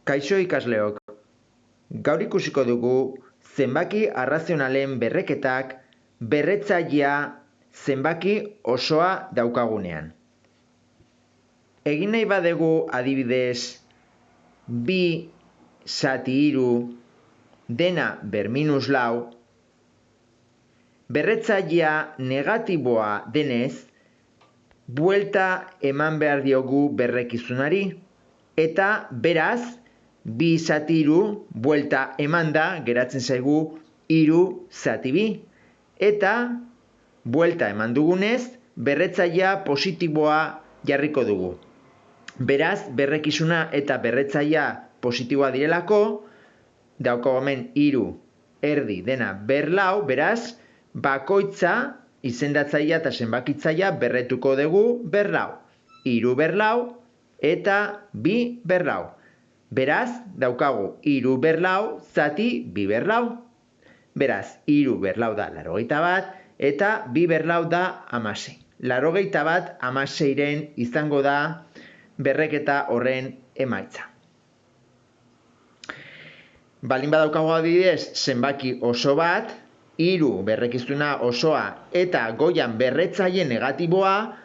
Kaixo ikasleok, gaur ikusiko dugu zenbaki arrazionalen berreketak berretzailea zenbaki osoa daukagunean. Egin nahi badugu adibidez 2/3 dena berminus lau, berretzailea negatiboa denez, buelta eman behar diogu berrekizunari, eta beraz 2/3 buelta eman da, geratzen zaigu 3/2, eta buelta eman dugunez, berretzailea positiboa jarriko dugu. Beraz, berrekizuna eta berretzailea positiboa direlako, daukagu hemen 3/2 dena berlau, beraz, bakoitza izendatzailea eta zenbakitzailea berretuko dugu berlau. 3/4 eta 2/4. Beraz, daukagu 3/4 zati 2/4. Beraz, 3/4 da 81 eta 2/4 da 16. 81/16 izango da berreketa horren emaitza. Baldin badaukagu adibidez zenbaki oso bat, 3 berrekizuna osoa eta goian berretzaile negatiboa,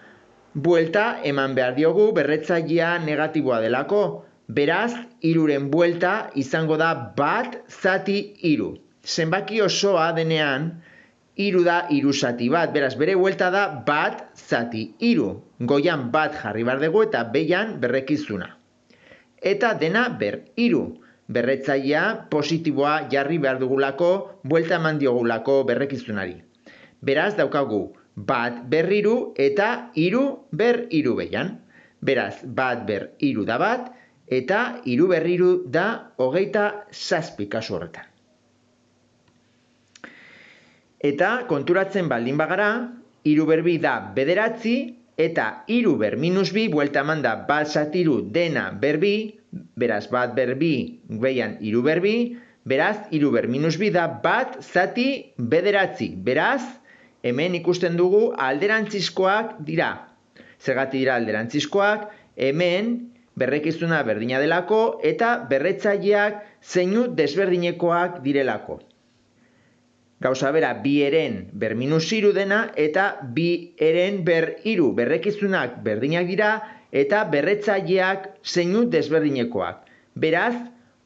buelta eman behar diogu berretzailea negatiboa delako. Beraz, 3ren buelta izango da 1/3. Zenbaki osoa denean, 3 da 3/1. Beraz, bere buelta da 1/3. Goian 1 jarri behar dugu eta behian berrekizuna. Eta dena ber-3. Berretzailea positiboa jarri behar dugulako, buelta eman diogulako berrekizunari. Beraz, daukagu 1/3 eta 3/3 behian. Beraz, 1/3 da 1 eta 3/3 da 27 kasu horretan. Eta konturatzen baldin bagara, 3/2 da 9 eta 3/-2 buelta eman da 1/3 dena ber-2, beraz 1/2 behian 3/2, beraz 3/-2 da 1/9. Beraz, hemen ikusten dugu alderantzizkoak dira. Zergatik dira alderantzizkoak? Hemen berrekizuna berdina delako eta berretzaileak zeinu desberdinekoak direlako. Gauza bera, 2ren ber-3 dena eta 2ren ber-3. Berrekizunak berdinak dira eta berretzaileak zeinu desberdinekoak. Beraz,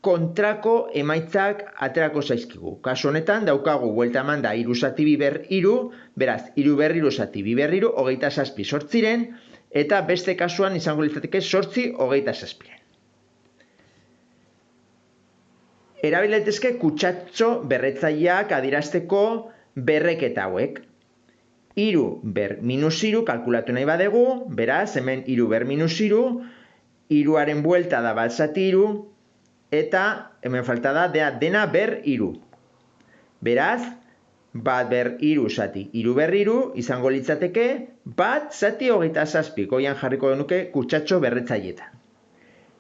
kontrako emaitzak aterako zaizkigu. Kasu honetan, daukagu buelta eman da 3/2 ber-3, beraz, 3/3 zati 2/3, 27 sortziren, eta beste kasuan izango litzateke 8 27. Erabil daitezke kutsatxo berretzaileak adierazteko berreketa hauek. 3/-3 kalkulatu nahi badegu, beraz, hemen 3/-3, 3aren buelta da 1/3, eta hemen falta da dena ber-3. Beraz, 1/3 zati 3/3 izango litzateke 1 zati 27, goian jarriko genuke kutsatxo berretzaileetan.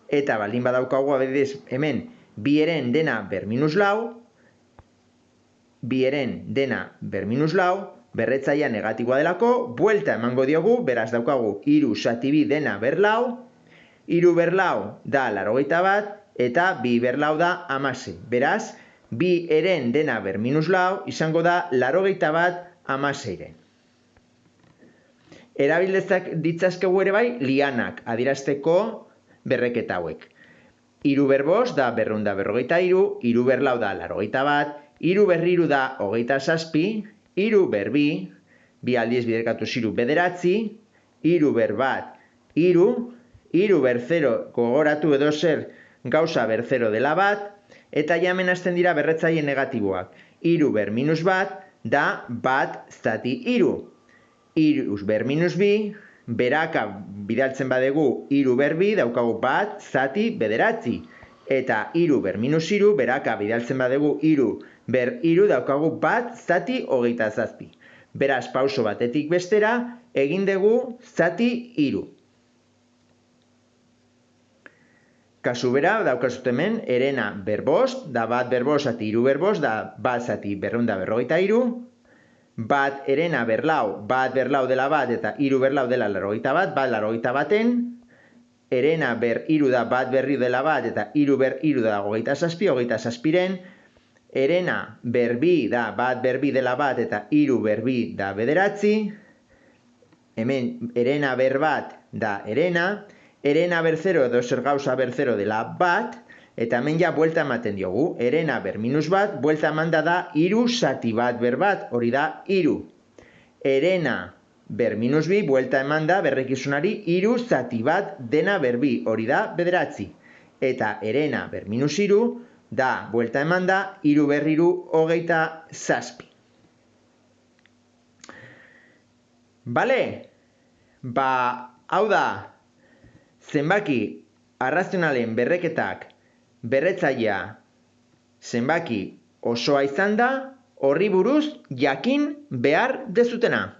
Eta baldin badaukagu adibidez hemen 2ren dena ber-4, 2ren dena ber-4, berretzailea negatiboa delako, buelta emango diogu, beraz daukagu 3 zati 2 dena ber-4, 3/4 da 81 eta 2/4 da 16. Beraz, 2ren dena ber-4 izango da 81/16. Erabil ditzazkegu ere bai lianak adierazteko berreketa hauek. 3/5 da 253, 3/4 da 81, 3/3 da 27, 3/2, 2 aldiz biderkatu 3 9, 3/1 3, 3/0 gogoratu edo zer gauza ber-0 dela 1, eta hemen hasten dira berretzaile negatiboak. 3/-1 da 1 zati 3. 3/-2, beraka bidaltzen badegu 3/2 daukagu 1 zati 9. Eta 3/-3 beraka bidaltzen badegu 3/3 daukagu 1 zati 27. Beraz, pauso batetik bestera egin dugu zati 3. Kasu bera, daukazut hemen, herena ber-5, da 1/5 zati 3/5, da 1 zati 253, 1 herena ber-4, 1/4 dela 1 eta 3/4 dela 81, 1 81-en, erena ber iru da bat ber iru dela bat, eta iru ber iru da hogeita zazpiren, erena ber bi da bat ber bi dela bat, eta iru ber bi da bederatzi, hemen erena ber bat da erena ber 0 edo zer gauza ber 0 dela bat, eta hemen ja buelta ematen diogu, erena ber minus bat, buelta emanda da iru zati bat ber bat, hori da iru. Erena ber minus bi, buelta emanda berrekizunari iru zati bat dena ber bi, hori da bederatzi. Eta erena ber minus iru da, buelta emanda, iru ber iru hogeita zazpi. Bale? Hau da, zenbaki arrazionalen berreketak berretzailea zenbaki osoa izan da, horri buruz jakin behar dezutena.